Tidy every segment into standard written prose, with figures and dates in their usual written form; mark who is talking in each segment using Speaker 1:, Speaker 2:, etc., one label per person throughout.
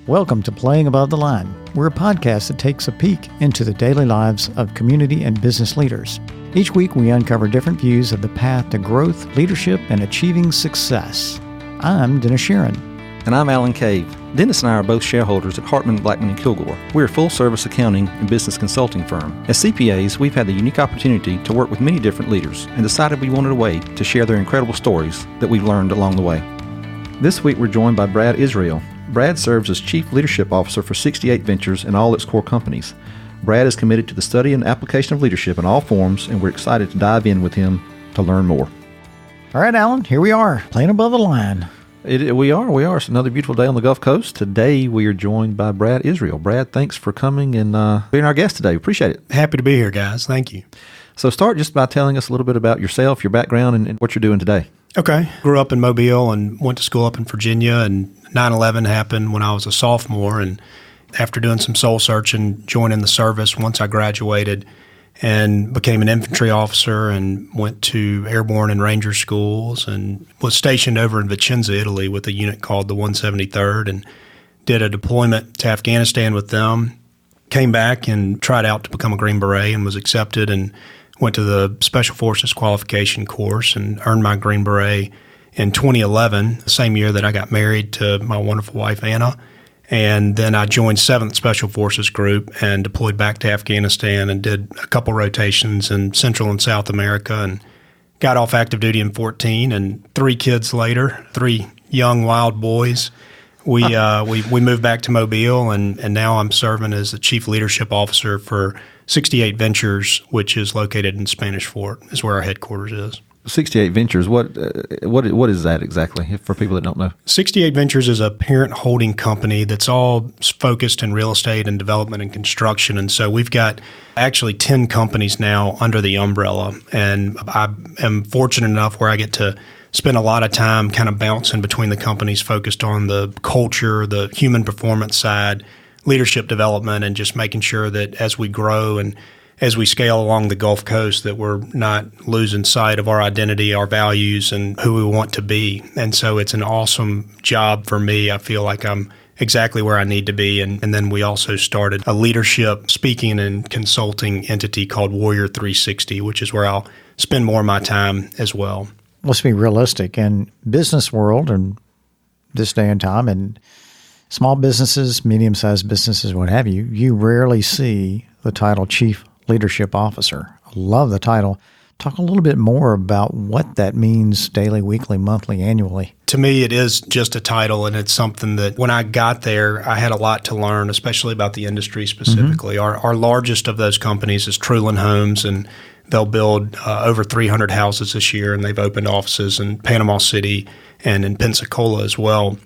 Speaker 1: Welcome to Playing Above the Line. We're a podcast that takes a peek into the daily lives of community and business leaders. Each week, we uncover different views of the path to growth, leadership, and achieving success. I'm Dennis Sheeran.
Speaker 2: And I'm Alan Cave. Dennis and I are both shareholders at Hartman, Blackman & Kilgore. We're a full-service accounting and business consulting firm. As CPAs, we've had the unique opportunity to work with many different leaders and decided we wanted a way to share their incredible stories that we've learned along the way. This week, we're joined by Brad Israel. Brad serves as Chief Leadership Officer for 68 Ventures and all its core companies. Brad is committed to the study and application of leadership in all forms, and we're excited to dive in with him to learn more.
Speaker 1: All right, Alan, here we are, playing above the line.
Speaker 2: We are. It's another beautiful day on the Gulf Coast. Today, we are joined by Brad Israel. Brad, thanks for coming and being our guest today. Appreciate it.
Speaker 3: Happy to be here, guys. Thank you.
Speaker 2: So start just by telling us a little bit about yourself, your background, and what you're doing today.
Speaker 3: Okay. Grew up in Mobile and went to school up in Virginia, and 9/11 happened when I was a sophomore, and after doing some soul searching, joining the service once I graduated and became an infantry officer and went to airborne and ranger schools and was stationed over in Vicenza, Italy with a unit called the 173rd and did a deployment to Afghanistan with them. Came back and tried out to become a Green Beret and was accepted and went to the Special Forces qualification course and earned my Green Beret in 2011, the same year that I got married to my wonderful wife, Anna. And then I joined 7th Special Forces Group and deployed back to Afghanistan and did a couple rotations in Central and South America and got off active duty in 14. And 3 kids later, 3 young wild boys, we moved back to Mobile, and now I'm serving as the Chief Leadership Officer for 68 Ventures, which is located in Spanish Fort, is where our headquarters is.
Speaker 2: 68 Ventures, what is that exactly, for people that don't know?
Speaker 3: 68 Ventures is a parent holding company that's all focused in real estate and development and construction. And so we've got actually 10 companies now under the umbrella. And I am fortunate enough where I get to spend a lot of time kind of bouncing between the companies focused on the culture, the human performance side, leadership development, and just making sure that as we grow and as we scale along the Gulf Coast, that we're not losing sight of our identity, our values, and who we want to be. And so it's an awesome job for me. I feel like I'm exactly where I need to be. And then we also started a leadership speaking and consulting entity called Warrior 360, which is where I'll spend more of my time as well.
Speaker 1: Let's be realistic. In business world and this day and time, and small businesses, medium-sized businesses, what have you, you rarely see the title Chief Leadership Officer. I love the title. Talk a little bit more about what that means daily, weekly, monthly, annually.
Speaker 3: To me, it is just a title, and it's something that when I got there, I had a lot to learn, especially about the industry specifically. Mm-hmm. Our largest of those companies is Truland Homes, and they'll build over 300 houses this year, and they've opened offices in Panama City and in Pensacola as well.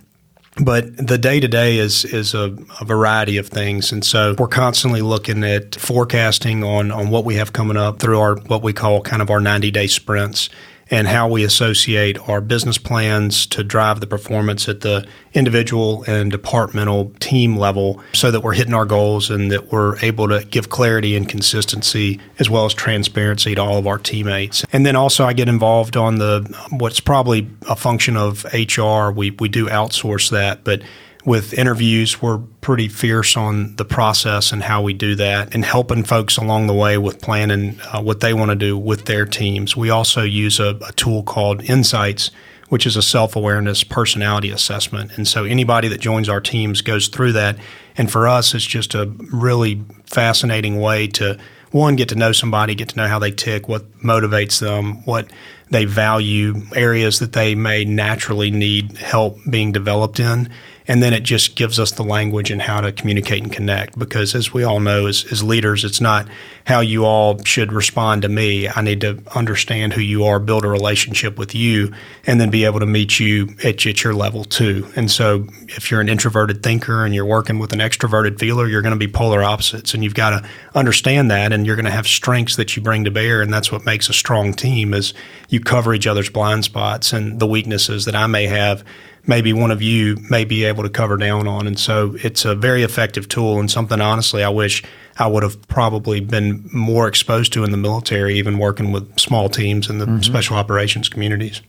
Speaker 3: But the day-to-day is a variety of things. And so we're constantly looking at forecasting on what we have coming up through our what we call kind of our 90-day sprints and how we associate our business plans to drive the performance at the individual and departmental team level so that we're hitting our goals and that we're able to give clarity and consistency as well as transparency to all of our teammates. And then also I get involved on what's probably a function of HR. We do outsource that, but with interviews, we're pretty fierce on the process and how we do that and helping folks along the way with planning what they want to do with their teams. We also use a tool called Insights, which is a self-awareness personality assessment. And so anybody that joins our teams goes through that. And for us, it's just a really fascinating way to, one, get to know somebody, get to know how they tick, what motivates them, what they value, areas that they may naturally need help being developed in. And then it just gives us the language and how to communicate and connect. Because as we all know, as leaders, it's not how you all should respond to me. I need to understand who you are, build a relationship with you, and then be able to meet you at your level too. And so if you're an introverted thinker and you're working with an extroverted feeler, you're going to be polar opposites. And you've got to understand that, and you're going to have strengths that you bring to bear. And that's what makes a strong team is you cover each other's blind spots and the weaknesses that I may have. Maybe one of you may be able to cover down on. And so it's a very effective tool and something, honestly, I wish I would have probably been more exposed to in the military, even working with small teams in the special operations communities.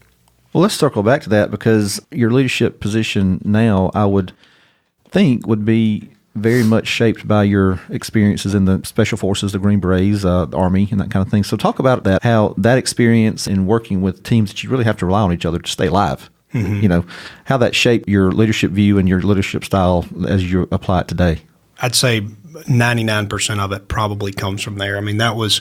Speaker 2: Well, let's circle back to that because your leadership position now, I would think would be very much shaped by your experiences in the Special Forces, the Green Berets, the Army, and that kind of thing. So talk about that, how that experience in working with teams that you really have to rely on each other to stay alive, how that shaped your leadership view and your leadership style as you apply it today.
Speaker 3: I'd say 99% of it probably comes from there. I mean, that was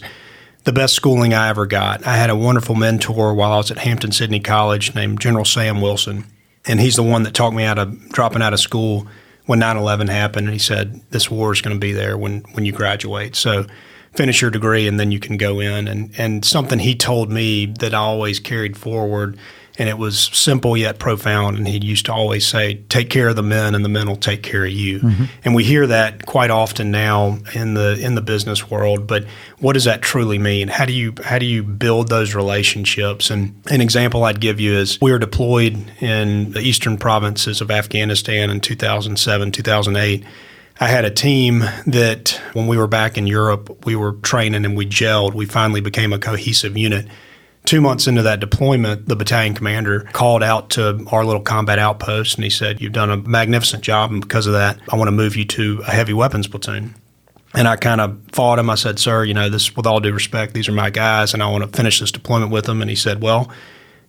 Speaker 3: the best schooling I ever got. I had a wonderful mentor while I was at Hampton-Sydney College named General Sam Wilson, and he's the one that talked me out of dropping out of school when 9/11 happened, and he said, this war is going to be there when you graduate. So finish your degree and then you can go in. And something he told me that I always carried forward, and it was simple yet profound, and he used to always say, take care of the men and the men will take care of you. Mm-hmm. And we hear that quite often now in the business world, but what does that truly mean? How do you build those relationships? And an example I'd give you is we were deployed in the eastern provinces of Afghanistan in 2007, 2008. I had a team that when we were back in Europe, we were training and we gelled. We finally became a cohesive unit. 2 months into that deployment, the battalion commander called out to our little combat outpost, and he said, you've done a magnificent job, and because of that, I want to move you to a heavy weapons platoon. And I kind of fought him. I said, sir, this, with all due respect, these are my guys, and I want to finish this deployment with them. And he said, well,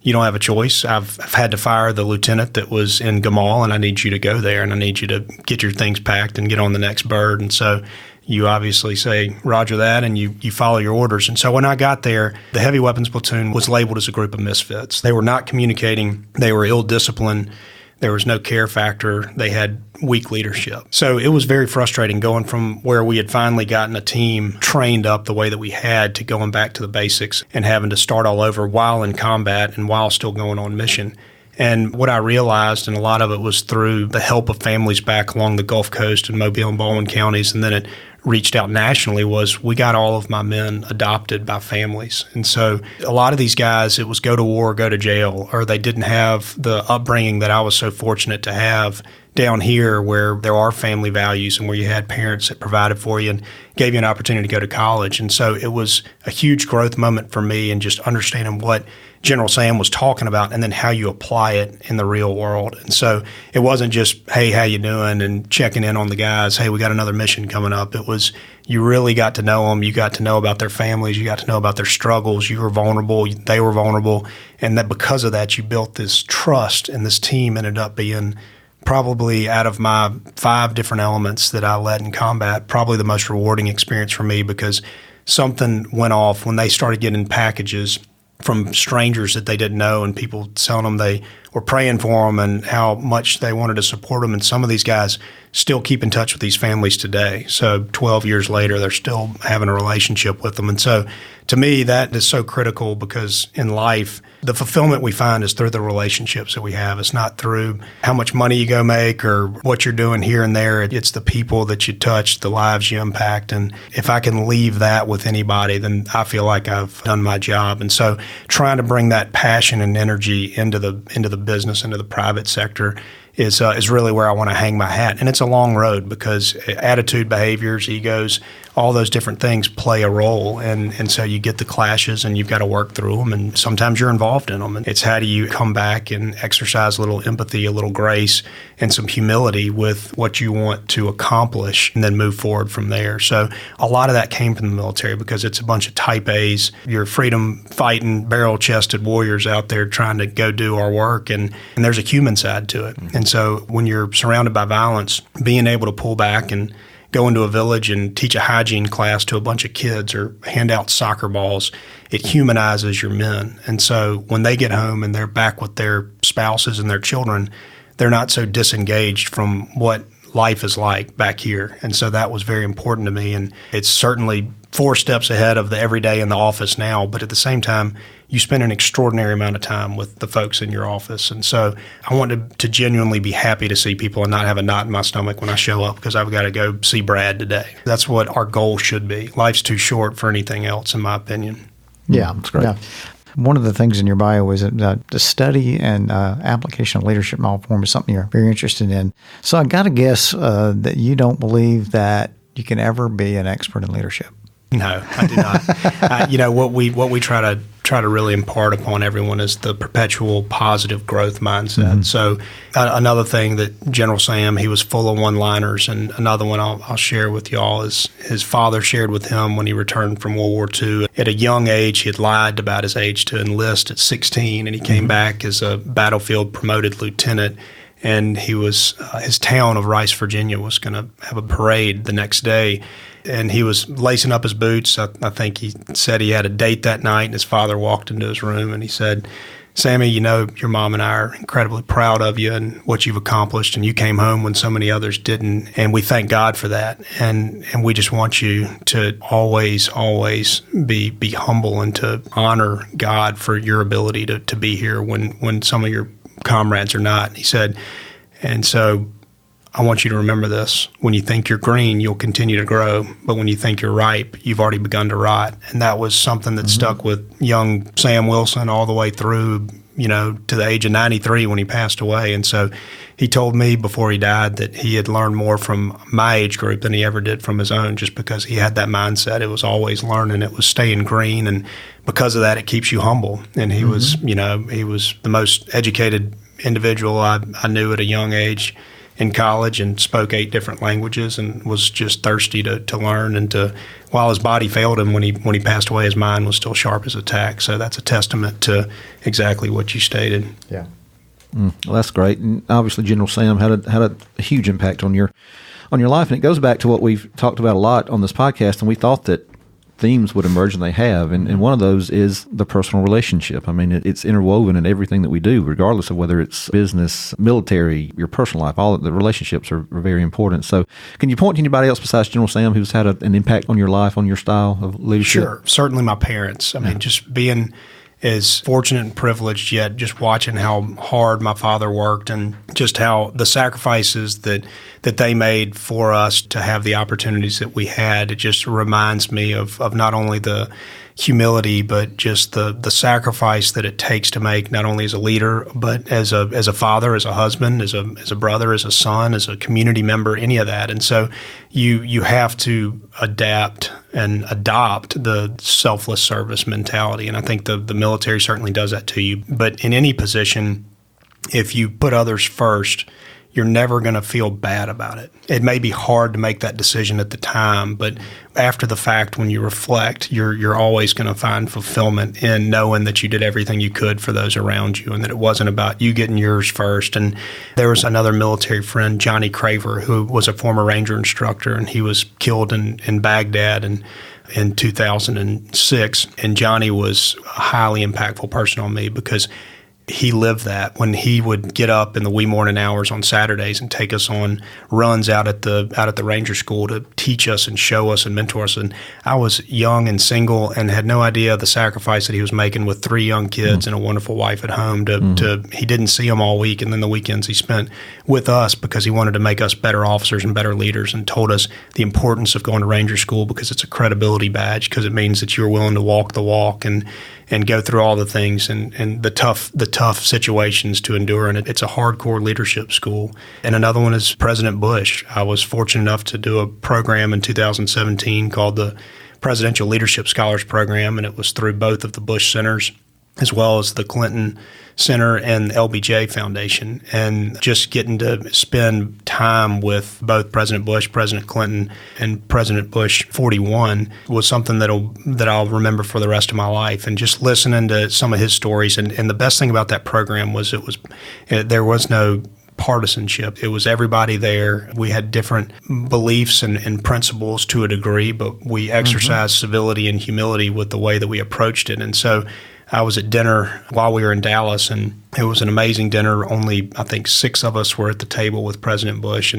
Speaker 3: you don't have a choice. I've had to fire the lieutenant that was in Gamal, and I need you to go there, and I need you to get your things packed and get on the next bird. And so you obviously say, roger that, and you follow your orders. And so when I got there, the heavy weapons platoon was labeled as a group of misfits. They were not communicating. They were ill-disciplined. There was no care factor. They had weak leadership. So it was very frustrating going from where we had finally gotten a team trained up the way that we had to going back to the basics and having to start all over while in combat and while still going on mission. And what I realized, and a lot of it was through the help of families back along the Gulf Coast and Mobile and Baldwin counties, and then it reached out nationally, was we got all of my men adopted by families. And so a lot of these guys, it was go to war, go to jail, or they didn't have the upbringing that I was so fortunate to have down here, where there are family values and where you had parents that provided for you and gave you an opportunity to go to college. And so it was a huge growth moment for me, and just understanding what General Sam was talking about and then how you apply it in the real world. And so it wasn't just, hey, how you doing, and checking in on the guys, hey, we got another mission coming up. It was, you really got to know them. You got to know about their families. You got to know about their struggles. You were vulnerable. They were vulnerable. And that because of that, you built this trust, and this team ended up being probably, out of my 5 different elements that I led in combat, probably the most rewarding experience for me, because something went off when they started getting packages from strangers that they didn't know, and people telling them they were praying for them and how much they wanted to support them. And some of these guys still keep in touch with these families today. So 12 years later, they're still having a relationship with them. And so to me, that is so critical, because in life, the fulfillment we find is through the relationships that we have. It's not through how much money you go make or what you're doing here and there. It's the people that you touch, the lives you impact. And if I can leave that with anybody, then I feel like I've done my job. And so trying to bring that passion and energy into the business, into the private sector, is really where I want to hang my hat. And it's a long road, because attitude, behaviors, egos, all those different things play a role. And so you get the clashes, and you've got to work through them. And sometimes you're involved in them. And it's how do you come back and exercise a little empathy, a little grace, and some humility with what you want to accomplish, and then move forward from there. So a lot of that came from the military, because it's a bunch of type A's. You're freedom-fighting, barrel-chested warriors out there trying to go do our work. And there's a human side to it. And so when you're surrounded by violence, being able to pull back and go into a village and teach a hygiene class to a bunch of kids, or hand out soccer balls, it humanizes your men. And so when they get home and they're back with their spouses and their children, they're not so disengaged from what life is like back here. And so that was very important to me. And it's certainly 4 steps ahead of the everyday in the office now, but at the same time, you spend an extraordinary amount of time with the folks in your office. And so I wanted to genuinely be happy to see people and not have a knot in my stomach when I show up, because I've got to go see Brad today. That's what our goal should be. Life's too short for anything else, in my opinion.
Speaker 1: Yeah, that's great. Yeah. One of the things in your bio is that the study and application of leadership model form is something you're very interested in. So I got to guess that you don't believe that you can ever be an expert in leadership.
Speaker 3: No, I do not. What we try try to really impart upon everyone is the perpetual positive growth mindset. So another thing that General Sam, he was full of one-liners, and another one I'll share with y'all is his father shared with him when he returned from World War II. At a young age, he had lied about his age to enlist at 16, and he came back as a battlefield promoted lieutenant. And he was his town of Rice, Virginia, was going to have a parade the next day. And he was lacing up his boots. I think he said he had a date that night, and his father walked into his room and he said, "Sammy, you know, your mom and I are incredibly proud of you and what you've accomplished, and you came home when so many others didn't, and we thank God for that. And we just want you to always be humble and to honor God for your ability to be here when some of your comrades are not." He said, "And so I want you to remember this. When you think you're green, you'll continue to grow. But when you think you're ripe, you've already begun to rot." And that was something that stuck with young Sam Wilson all the way through, to the age of 93 when he passed away. And so he told me before he died that he had learned more from my age group than he ever did from his own, just because he had that mindset. It was always learning. It was staying green. And because of that, it keeps you humble. And he was, he was the most educated individual I knew at a young age in college, and spoke 8 different languages, and was just thirsty to learn. And while his body failed him when he passed away, his mind was still sharp as a tack. So that's a testament to exactly what you stated.
Speaker 1: Yeah.
Speaker 2: Well, that's great. And obviously General Sam had a huge impact on your life. And it goes back to what we've talked about a lot on this podcast, and we thought that themes would emerge, and they have. And one of those is the personal relationship. I mean, it's interwoven in everything that we do, regardless of whether it's business, military, your personal life. All of the relationships are very important. So can you point to anybody else besides General Sam who's had an impact on your life, on your style of leadership?
Speaker 3: Sure. Certainly my parents. I mean, just being as fortunate and privileged, yet just watching how hard my father worked, and just how the sacrifices that they made for us to have the opportunities that we had. It just reminds me of not only the humility, but just the sacrifice that it takes to make, not only as a leader, but as a father, as a husband, as a brother, as a son, as a community member, any of that. And so you have to adapt and adopt the selfless service mentality. And I think the military certainly does that to you. But in any position, if you put others first, you're never going to feel bad about it. It may be hard to make that decision at the time, but after the fact, when you reflect, you're always going to find fulfillment in knowing that you did everything you could for those around you, and that it wasn't about you getting yours first. And there was another military friend, Johnny Craver, who was a former Ranger instructor, and he was killed in Baghdad in 2006. And Johnny was a highly impactful person on me, because he lived that when he would get up in the wee morning hours on Saturdays and take us on runs out at the Ranger School to teach us and show us and mentor us. And I was young and single and had no idea the sacrifice that he was making with 3 young kids and a wonderful wife at home. He didn't see them all week, and then the weekends he spent with us, because he wanted to make us better officers and better leaders, and told us the importance of going to Ranger School, because it's a credibility badge, because it means that you're willing to walk the walk and go through all the things and the tough situations to endure. And it's a hardcore leadership school. And another one is President Bush. I was fortunate enough to do a program in 2017 called the Presidential Leadership Scholars Program, and it was through both of the Bush Centers, as well as the Clinton Center and the LBJ Foundation. And just getting to spend time with both President Bush, President Clinton, and President Bush 41 was something that I'll remember for the rest of my life. And just listening to some of his stories. And the best thing about that program was there was no partisanship. It was everybody there. We had different beliefs and principles to a degree, but we exercised civility and humility with the way that we approached it. And so I was at dinner while we were in Dallas, and it was an amazing dinner. Only, I think, 6 of us were at the table with President Bush,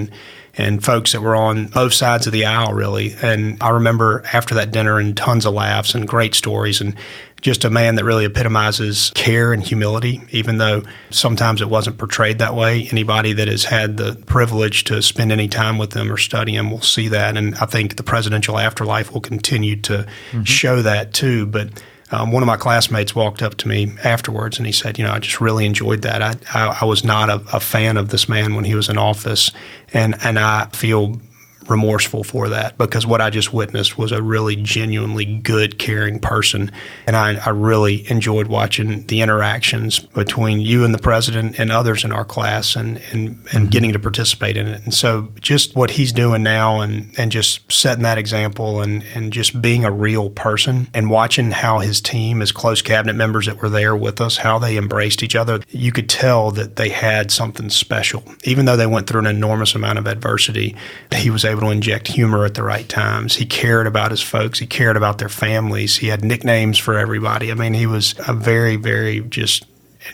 Speaker 3: and folks that were on both sides of the aisle, really. And I remember after that dinner, and tons of laughs and great stories, and just a man that really epitomizes care and humility, even though sometimes it wasn't portrayed that way. Anybody that has had the privilege to spend any time with him or study him will see that. And I think the presidential afterlife will continue to show that too. But one of my classmates walked up to me afterwards, and he said, I just really enjoyed that. I was not a fan of this man when he was in office, and I feel remorseful for that, because what I just witnessed was a really genuinely good, caring person. And I really enjoyed watching the interactions between you and the president and others in our class and getting to participate in it. And so just what he's doing now and just setting that example and just being a real person and watching how his team, his close cabinet members that were there with us, how they embraced each other, you could tell that they had something special. Even though they went through an enormous amount of adversity, he was able to inject humor at the right times. He cared about his folks. He cared about their families. He had nicknames for everybody. I mean, he was a very, very just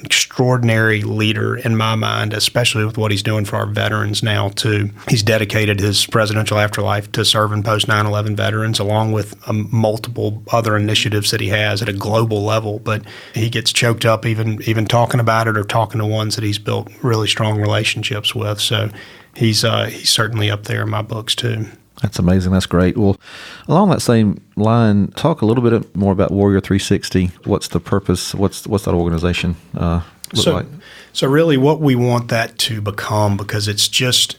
Speaker 3: extraordinary leader in my mind, especially with what he's doing for our veterans now too. He's dedicated his presidential afterlife to serving post 9/11 veterans, along with multiple other initiatives that he has at a global level. But he gets choked up even talking about it or talking to ones that he's built really strong relationships with. So he's certainly up there in my books too.
Speaker 2: That's amazing. That's great. Well, along that same line, talk a little bit more about Warrior 360. What's the purpose? What's that organization look like?
Speaker 3: So really what we want that to become, because it's just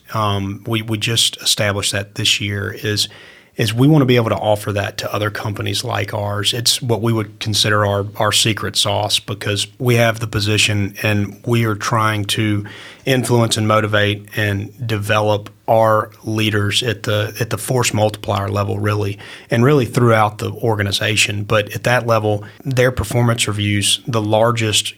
Speaker 3: we just established that this year, is we want to be able to offer that to other companies like ours. It's what we would consider our secret sauce, because we have the position and we are trying to influence and motivate and develop our leaders at the force multiplier level, really, and really throughout the organization. But at that level, their performance reviews, the largest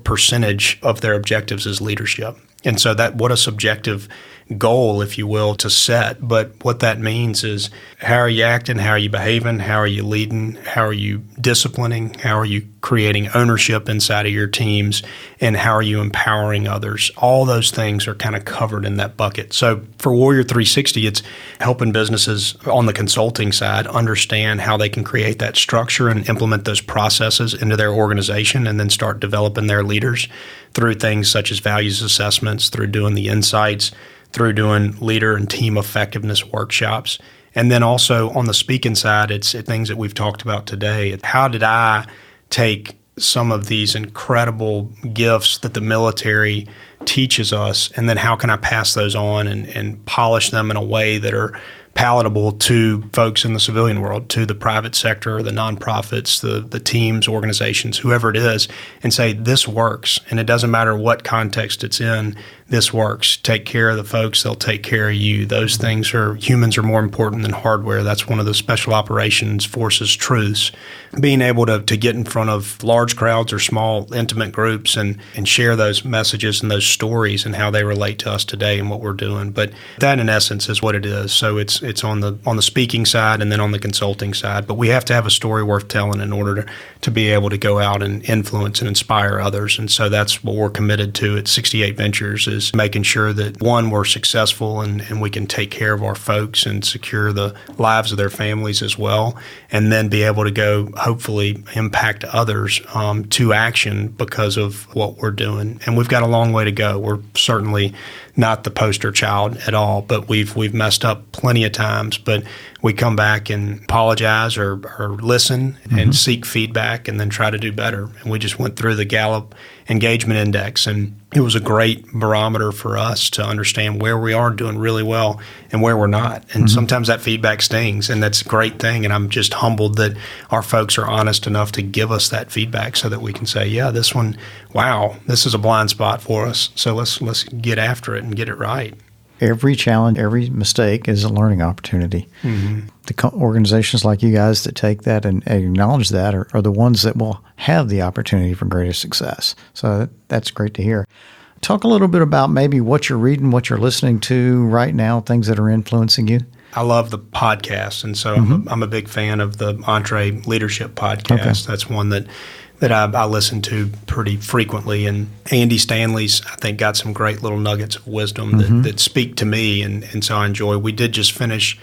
Speaker 3: percentage of their objectives is leadership. And so what a subjective goal, if you will, to set. But what that means is, how are you acting? How are you behaving? How are you leading? How are you disciplining? How are you creating ownership inside of your teams? And how are you empowering others? All those things are kind of covered in that bucket. So for Warrior 360, it's helping businesses on the consulting side understand how they can create that structure and implement those processes into their organization, and then start developing their leaders through things such as values assessments, through doing the insights, through doing leader and team effectiveness workshops. And then also on the speaking side, it's things that we've talked about today. How did I take some of these incredible gifts that the military teaches us, and then how can I pass those on and polish them in a way that are palatable to folks in the civilian world, to the private sector, the nonprofits, the teams, organizations, whoever it is, and say, this works. And it doesn't matter what context it's in, this works. Take care of the folks, they'll take care of you. Those things humans are more important than hardware. That's one of the special operations forces truths. Being able to get in front of large crowds or small, intimate groups and share those messages and those stories and how they relate to us today and what we're doing. But that, in essence, is what it is. So it's on the speaking side and then on the consulting side. But we have to have a story worth telling in order to be able to go out and influence and inspire others. And so that's what we're committed to at 68 Ventures, is making sure that, one, we're successful and we can take care of our folks and secure the lives of their families as well, and then be able to go hopefully impact others to action because of what we're doing. And we've got a long way to go. We're certainly not the poster child at all, but we've messed up plenty of times. But we come back and apologize or listen and seek feedback and then try to do better. And we just went through the Gallup Engagement Index, and it was a great barometer for us to understand where we are doing really well and where we're not. And sometimes that feedback stings, and that's a great thing. And I'm just humbled that our folks are honest enough to give us that feedback so that we can say, yeah, this one, wow, this is a blind spot for us. So let's get after it and get it right.
Speaker 1: Every challenge, every mistake is a learning opportunity. The organizations like you guys that take that and acknowledge that are the ones that will have the opportunity for greater success. So that's great to hear. Talk a little bit about maybe what you're reading, what you're listening to right now, things that are influencing you.
Speaker 3: I love the podcast, and so I'm a big fan of the Entree Leadership podcast. Okay. That's one that I listen to pretty frequently. And Andy Stanley's, I think, got some great little nuggets of wisdom that speak to me, and so I enjoy. We did just finish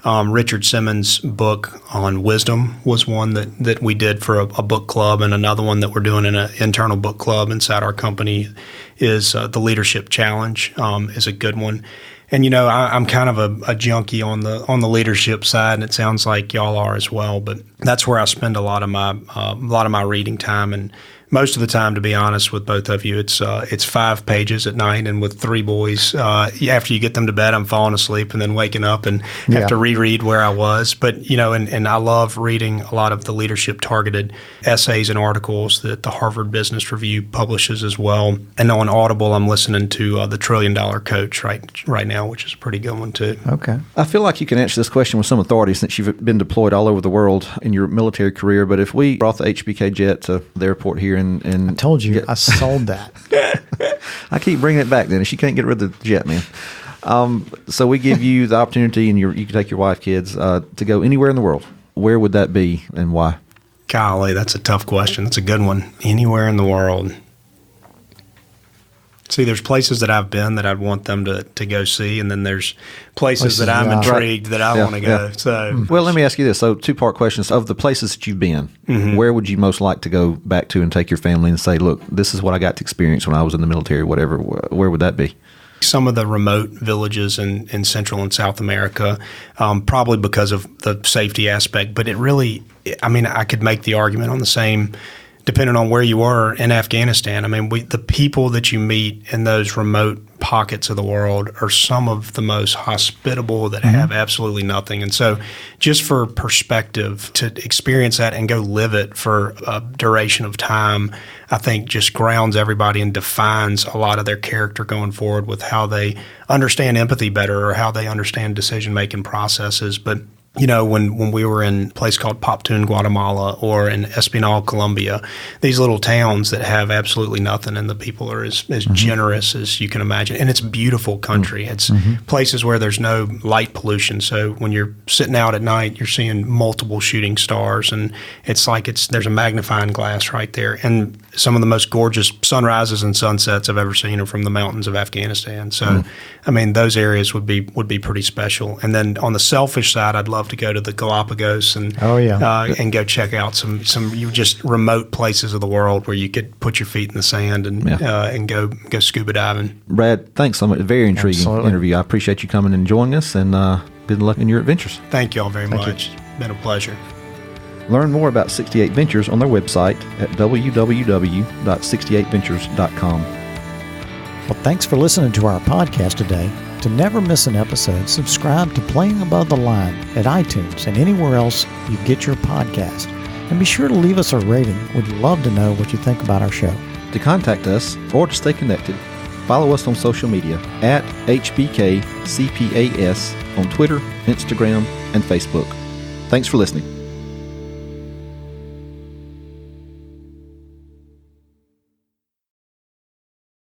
Speaker 3: Richard Simmons' book on wisdom was one that we did for a book club, and another one that we're doing in an internal book club inside our company is the Leadership Challenge is a good one. And, you know, I'm kind of a junkie on the leadership side, and it sounds like y'all are as well. But that's where I spend a lot of my reading time and most of the time, to be honest with both of you, it's 5 pages at night, and with 3 boys, after you get them to bed, I'm falling asleep and then waking up and have to reread where I was. But, and I love reading a lot of the leadership-targeted essays and articles that the Harvard Business Review publishes as well. And on Audible, I'm listening to The $1 Trillion Coach right now, which is a pretty good one too.
Speaker 1: Okay.
Speaker 2: I feel like you can answer this question with some authority since you've been deployed all over the world in your military career. But if we brought the HBK jet to the airport here and
Speaker 1: I told you, I sold that.
Speaker 2: I keep bringing it back, Dennis. You can't get rid of the jet, man. So we give you the opportunity, and you can take your wife, kids, to go anywhere in the world. Where would that be and why?
Speaker 3: Golly, that's a tough question. That's a good one. Anywhere in the world. See, there's places that I've been that I'd want them to go see, and then there's places that I'm intrigued that I want to go.
Speaker 2: Yeah.
Speaker 3: So,
Speaker 2: well, let me ask you this. So 2-part questions. Of the places that you've been, where would you most like to go back to and take your family and say, look, this is what I got to experience when I was in the military, whatever. Where would that be?
Speaker 3: Some of the remote villages in Central and South America, probably because of the safety aspect. But it really, I could make the argument on the same, depending on where you were in Afghanistan. The people that you meet in those remote pockets of the world are some of the most hospitable that have absolutely nothing. And so just for perspective, to experience that and go live it for a duration of time, I think just grounds everybody and defines a lot of their character going forward with how they understand empathy better or how they understand decision-making processes. But when we were in a place called Poptun, Guatemala, or in Espinal, Colombia, these little towns that have absolutely nothing, and the people are as generous as you can imagine. And it's a beautiful country. It's places where there's no light pollution. So when you're sitting out at night, you're seeing multiple shooting stars, and it's like there's a magnifying glass right there. And some of the most gorgeous sunrises and sunsets I've ever seen are from the mountains of Afghanistan. So, those areas would be pretty special. And then on the selfish side, I'd love to go to the Galapagos and go check out some just remote places of the world where you could put your feet in the sand and go scuba diving.
Speaker 2: Brad, thanks so much. Very intriguing interview. I appreciate you coming and joining us, and good luck in your adventures.
Speaker 3: Thank you all very much. It's been a pleasure.
Speaker 2: Learn more about 68 Ventures on their website at www.68ventures.com.
Speaker 1: Well, thanks for listening to our podcast today. To never miss an episode, subscribe to Playing Above the Line at iTunes and anywhere else you get your podcast. And be sure to leave us a rating. We'd love to know what you think about our show.
Speaker 2: To contact us or to stay connected, follow us on social media at HBKCPAS on Twitter, Instagram, and Facebook. Thanks for listening.